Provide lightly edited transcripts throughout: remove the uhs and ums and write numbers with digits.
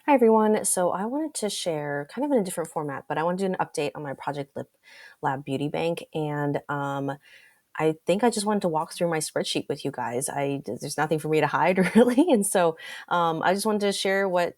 Hi everyone. So I wanted to share kind of in a different format, but I want to do an update on my Project Lip Lab Beauty Bank. And I think I just wanted to walk through my spreadsheet with you guys. There's nothing for me to hide really, and so I just wanted to share what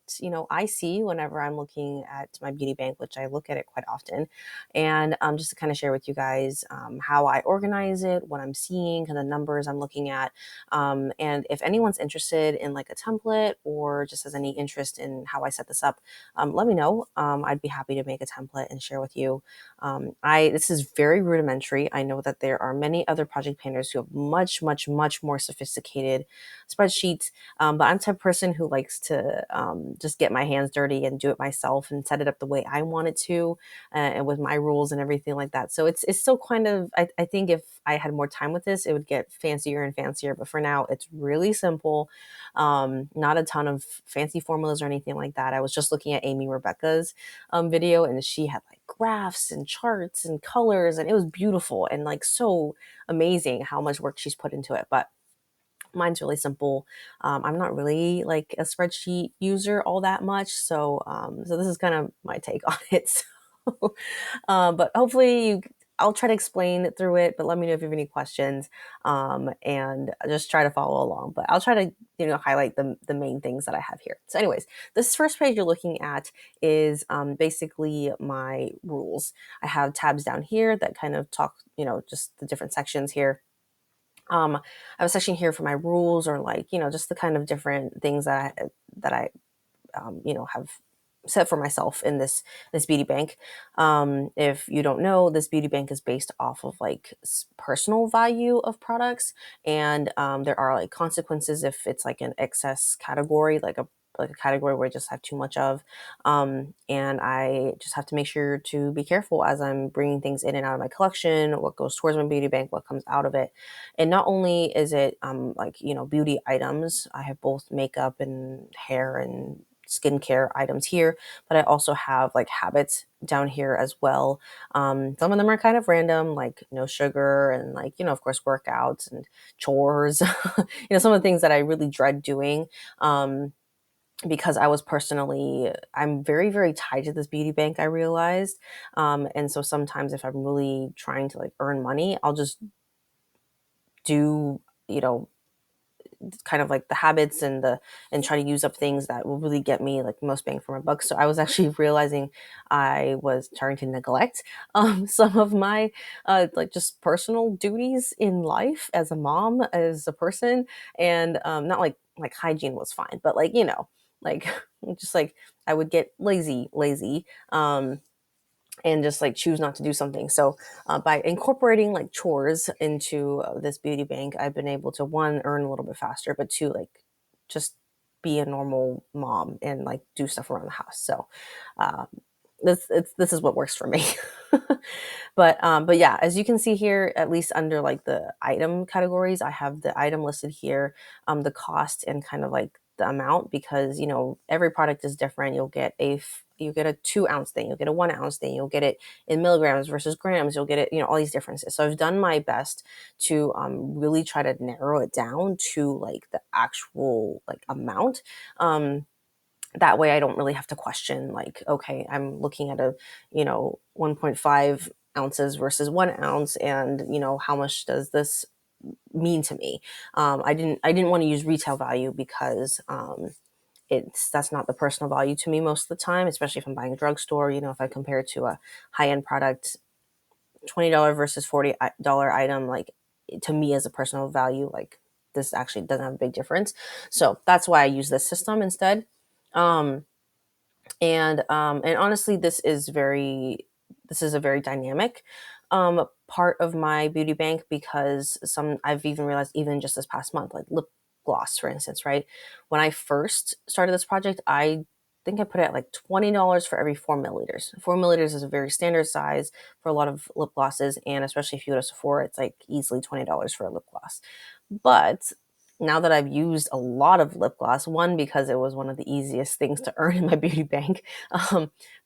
I see whenever I'm looking at my beauty bank, which I look at it quite often, and just to kind of share with you guys how I organize it, what I'm seeing, kind of numbers I'm looking at, and if anyone's interested in like a template or just has any interest in how I set this up, let me know. I'd be happy to make a template and share with you. I This is very rudimentary. I know that there are many other project painters who have much, much, much more sophisticated spreadsheets, but I'm the type of person who likes to just get my hands dirty and do it myself and set it up the way I want it to, and with my rules and everything like that. So it's still kind of I think if I had more time with this, it would get fancier and fancier. But for now, it's really simple. Not a ton of fancy formulas or anything like that. I was just looking at Amy Rebecca's video, and she had like graphs and charts and colors, and it was beautiful and like so amazing how much work she's put into it. But mine's really simple. I'm not really like a spreadsheet user all that much, so this is kind of my take on it. So, but hopefully I'll try to explain it through it, but let me know if you have any questions, and just try to follow along. But I'll try to highlight the main things that I have here. So, anyways, this first page you're looking at is basically my rules. I have tabs down here that kind of talk, just the different sections here. I have a section here for my rules, or like just the kind of different things that I have set for myself in this beauty bank. If you don't know, this beauty bank is based off of like personal value of products, and there are like consequences if it's like an excess category, like a category where I just have too much of. And I just have to make sure to be careful as I'm bringing things in and out of my collection, what goes towards my beauty bank, what comes out of it. And not only is it like beauty items, I have both makeup and hair and skincare items here, but I also have like habits down here as well. Some of them are kind of random, like no sugar, and like of course workouts and chores. Some of the things that I really dread doing. Because I'm very, very tied to this beauty bank, I realized. And so sometimes if I'm really trying to like earn money, I'll just do, you know, kind of like the habits and try to use up things that will really get me like most bang for my buck. So I was actually realizing I was starting to neglect some of my like just personal duties in life as a mom, as a person, and not like hygiene was fine, but like like just like I would get lazy. And just like choose not to do something. So by incorporating like chores into this beauty bank, I've been able to, one, earn a little bit faster, but two, like just be a normal mom and like do stuff around the house. So um, this is what works for me. But yeah, as you can see here, at least under like the item categories, I have the item listed here, the cost and kind of like the amount, because every product is different. You get a 2 ounce thing, you'll get a 1 ounce thing, you'll get it in milligrams versus grams, you'll get it, all these differences. So I've done my best to really try to narrow it down to like the actual like amount. That way I don't really have to question like, okay, I'm looking at a 1.5 ounces versus 1 ounce, and how much does this mean to me. I didn't want to use retail value because that's not the personal value to me most of the time, especially if I'm buying a drugstore. If I compare it to a high-end product, $20 versus $40 item, like to me as a personal value, like this actually doesn't have a big difference. So that's why I use this system instead. um, and honestly, this is a very dynamic part of my beauty bank, because I've even realized, even just this past month, like lip gloss for instance, right? When I first started this project, I think I put it at like $20 for every 4 milliliters. 4 milliliters is a very standard size for a lot of lip glosses, and especially if you go to Sephora, it's like easily $20 for a lip gloss. But now that I've used a lot of lip gloss, one, because it was one of the easiest things to earn in my beauty bank,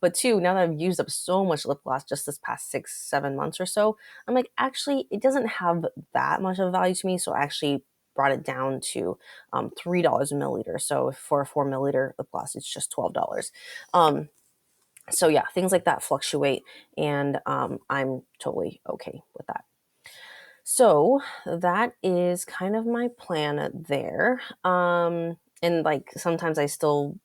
but two, now that I've used up so much lip gloss just this past 6, 7 months or so, I'm like, actually, it doesn't have that much of a value to me. So I actually brought it down to $3 a milliliter. So for a 4 milliliter lip gloss, it's just $12. So yeah, things like that fluctuate, and I'm totally okay with that. So that is kind of my plan there. And like sometimes I still,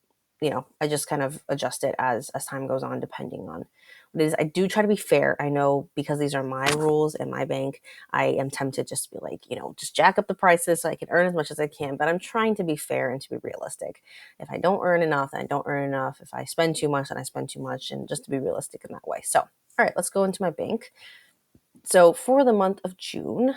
I just kind of adjust it as time goes on, depending on what it is. I do try to be fair. I know because these are my rules and my bank, I am tempted just to be like, just jack up the prices so I can earn as much as I can. But I'm trying to be fair and to be realistic. If I don't earn enough, then I don't earn enough. If I spend too much, then I spend too much, and just to be realistic in that way. So, all right, let's go into my bank. So for the month of June,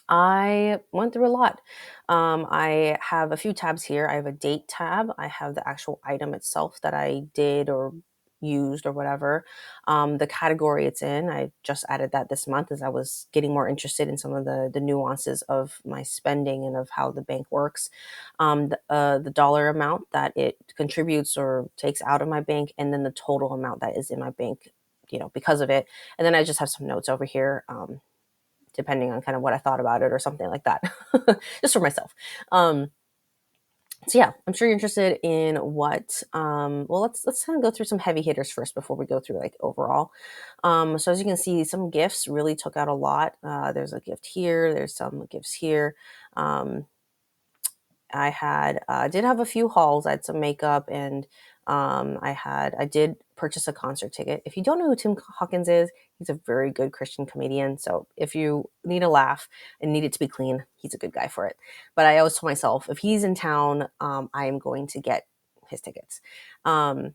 I went through a lot. I have a few tabs here. I have a date tab. I have the actual item itself that I did or used or whatever. The category it's in, I just added that this month as I was getting more interested in some of the nuances of my spending and of how the bank works. The dollar amount that it contributes or takes out of my bank, and then the total amount that is in my bank, because of it. And then I just have some notes over here. Depending on kind of what I thought about it or something like that, just for myself. Um, so yeah, I'm sure you're interested in what. Well, let's kind of go through some heavy hitters first before we go through like overall. So as you can see, some gifts really took out a lot. There's a gift here. There's some gifts here. Um, I did have a few hauls. I had some makeup, and I did purchase a concert ticket. If you don't know who Tim Hawkins is, he's a very good Christian comedian. So if you need a laugh and need it to be clean, he's a good guy for it. But I always told myself, if he's in town, I am going to get his tickets. Um,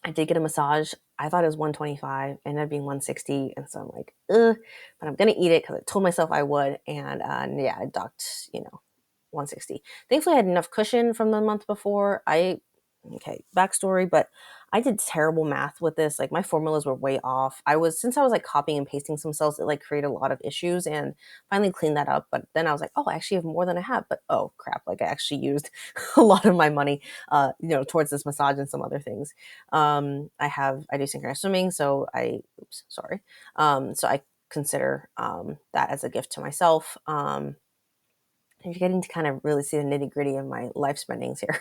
I did get a massage. I thought it was 125, ended up being 160, and so I'm like, ugh, but I'm gonna eat it because I told myself I would, and yeah, I docked, 160. Thankfully, I had enough cushion from the month before. Okay, backstory, but I did terrible math with this. Like my formulas were way off. Since I was like copying and pasting some cells, it like created a lot of issues, and finally cleaned that up. But then I was like, oh, I actually have more than I have. But oh crap, like I actually used a lot of my money, towards this massage and some other things. I do synchronized swimming, oops, sorry. So I consider that as a gift to myself. You're getting to kind of really see the nitty gritty of my life spendings here.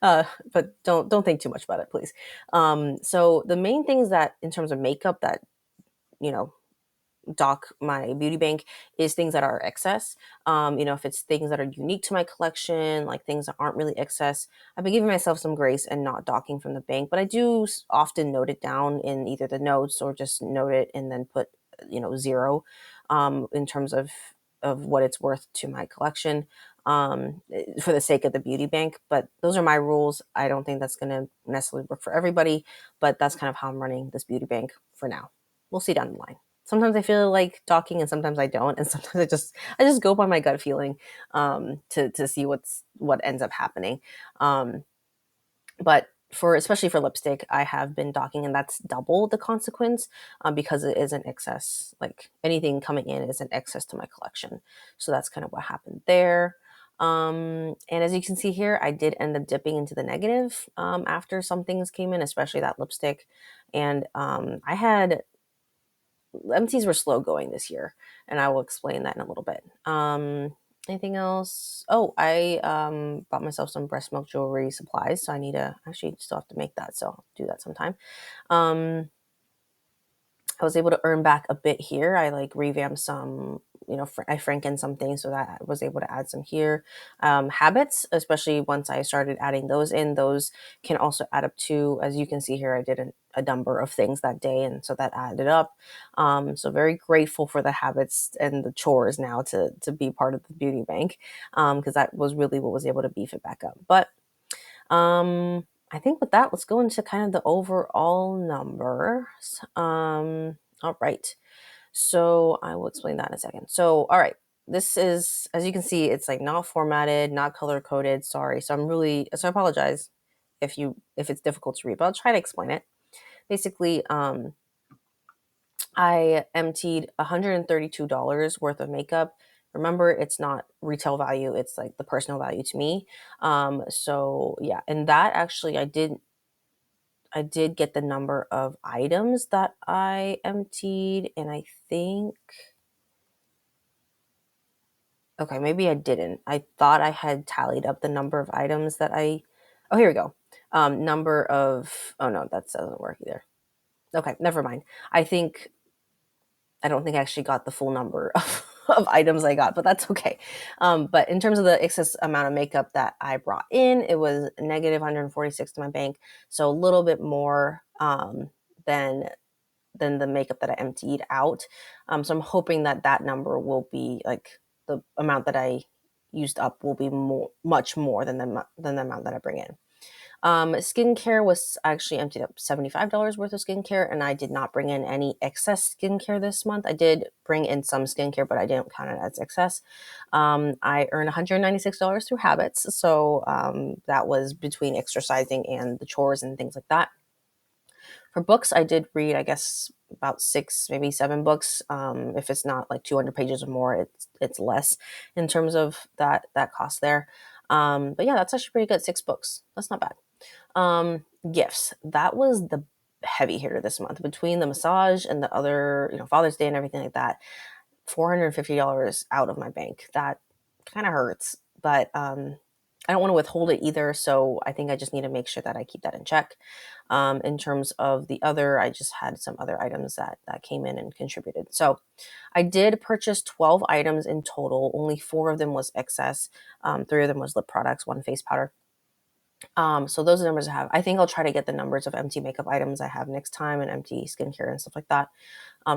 But don't think too much about it, please. So the main things that in terms of makeup that, you know, dock my beauty bank is things that are excess. If it's things that are unique to my collection, like things that aren't really excess, I've been giving myself some grace and not docking from the bank, but I do often note it down in either the notes or just note it and then put, zero, in terms of what it's worth to my collection, for the sake of the beauty bank. But those are my rules. I don't think that's going to necessarily work for everybody, but that's kind of how I'm running this beauty bank for now. We'll see down the line. Sometimes I feel like talking and sometimes I don't, and sometimes I just go by my gut feeling, to see what ends up happening. But especially for lipstick, I have been docking, and that's double the consequence, because it is an excess. Like anything coming in is an excess to my collection. So that's kind of what happened there. And as you can see here, I did end up dipping into the negative, after some things came in, especially that lipstick. And I had MTs were slow going this year, and I will explain that in a little bit. Anything else? Oh, I bought myself some breast milk jewelry supplies, so I need to actually still have to make that, so I'll do that sometime. Um, I was able to earn back a bit here. I like revamped some, I frankened some things so that I was able to add some here. Habits, especially once I started adding those in, those can also add up to, as you can see here, I did a number of things that day, and so that added up. So very grateful for the habits and the chores now to be part of the beauty bank, because that was really what was able to beef it back up. But I think with that, let's go into kind of the overall numbers. All right. So I will explain that in a second. So, all right. This is, as you can see, it's like not formatted, not color coded. Sorry. So I apologize if it's difficult to read, but I'll try to explain it. Basically, I emptied $132 worth of makeup. Remember, it's not retail value, it's like the personal value to me. So yeah, and that actually I did get the number of items that I emptied, and I think Okay, maybe I didn't. I thought I had tallied up the number of items that oh, here we go. Number of, oh no, that doesn't work either. Okay, never mind. I think, I don't think I actually got the full number of items I got, but that's okay. But in terms of the excess amount of makeup that I brought in, it was negative 146 to my bank. So a little bit more than the makeup that I emptied out. So I'm hoping that that number will be like the amount that I used up will be much more than the amount that I bring in. Skincare was actually emptied up $75 worth of skincare, and I did not bring in any excess skincare this month. I did bring in some skincare, but I didn't count it as excess. I earned $196 through habits, so that was between exercising and the chores and things like that. For books, I did read, I guess, about 6, maybe 7 books. If it's not like 200 pages or more, it's less in terms of that cost there. But yeah, that's actually pretty good. 6 books. That's not bad. Gifts. That was the heavy hitter this month between the massage and the other, Father's Day and everything like that. $450 out of my bank. That kind of hurts, but I don't want to withhold it either. So I think I just need to make sure that I keep that in check. In terms of the other, I just had some other items that came in and contributed. So I did purchase 12 items in total. Only 4 of them was excess. 3 of them was lip products, 1 face powder. So those are the numbers I have. I think I'll try to get the numbers of empty makeup items I have next time and empty skincare and stuff like that.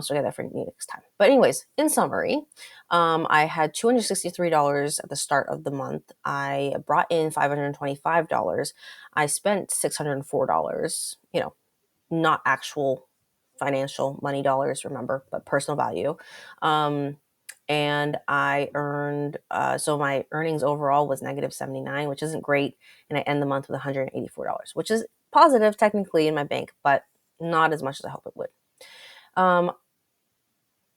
So I get that for me next time. But anyways, in summary, I had $263 at the start of the month. I brought in $525. I spent $604, not actual financial money dollars, remember, but personal value. And I earned, so my earnings overall was negative 79, which isn't great. And I end the month with $184, which is positive technically in my bank, but not as much as I hope it would. Um,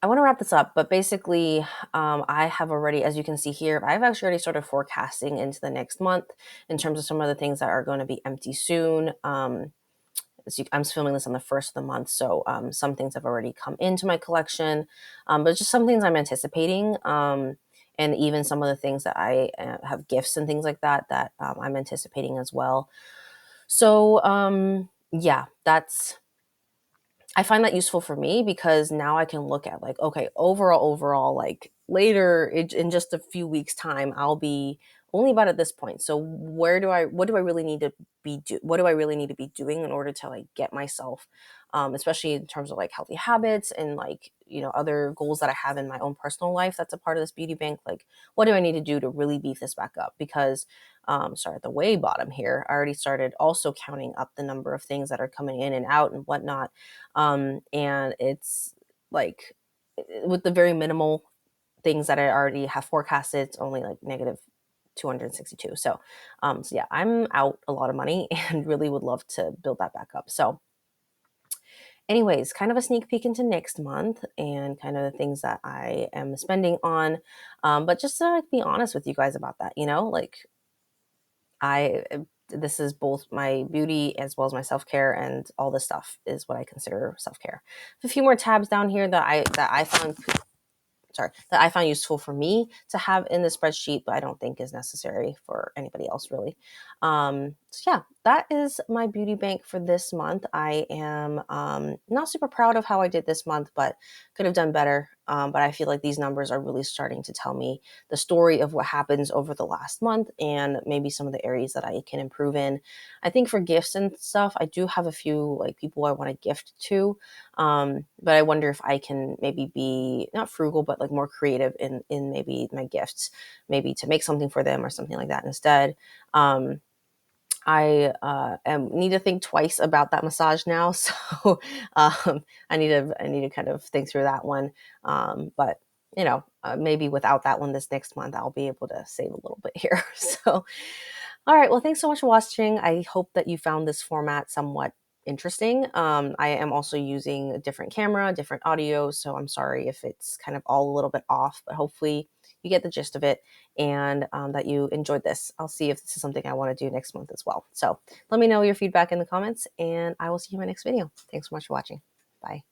I want to wrap this up, but basically, I have already, as you can see here, I've actually already started forecasting into the next month in terms of some of the things that are going to be empty soon. I'm filming this on the first of the month, so some things have already come into my collection, but just some things I'm anticipating, and even some of the things that I have gifts and things like that I'm anticipating as well. So yeah, I find that useful for me because now I can look at like, okay, overall, like later in just a few weeks time, I'll be only about at this point. So what do I really need to what do I really need to be doing in order to like get myself, especially in terms of like healthy habits and like, other goals that I have in my own personal life. That's a part of this beauty bank. Like, what do I need to do to really beef this back up? Because sorry, at the way bottom here, I already started also counting up the number of things that are coming in and out and whatnot. And it's like with the very minimal things that I already have forecasted, it's only like negative 262. So yeah, I'm out a lot of money and really would love to build that back up. So anyways, kind of a sneak peek into next month and kind of the things that I am spending on. But just to like, be honest with you guys about that, like I this is both my beauty as well as my self-care, and all this stuff is what I consider self-care. A few more tabs down here that I found useful for me to have in the spreadsheet, but I don't think is necessary for anybody else really. So yeah, that is my beauty bank for this month. I am not super proud of how I did this month, but could have done better. But I feel like these numbers are really starting to tell me the story of what happens over the last month and maybe some of the areas that I can improve in. I think for gifts and stuff, I do have a few like people I want to gift to. But I wonder if I can maybe be not frugal, but like more creative in maybe my gifts, maybe to make something for them or something like that instead. I need to think twice about that massage now, so I need to kind of think through that one. But maybe without that one this next month, I'll be able to save a little bit here. So, all right. Well, thanks so much for watching. I hope that you found this format somewhat interesting. I am also using a different camera, different audio, so I'm sorry if it's kind of all a little bit off, but hopefully you get the gist of it and that you enjoyed this. I'll see if this is something I want to do next month as well. So let me know your feedback in the comments, and I will see you in my next video. Thanks so much for watching. Bye.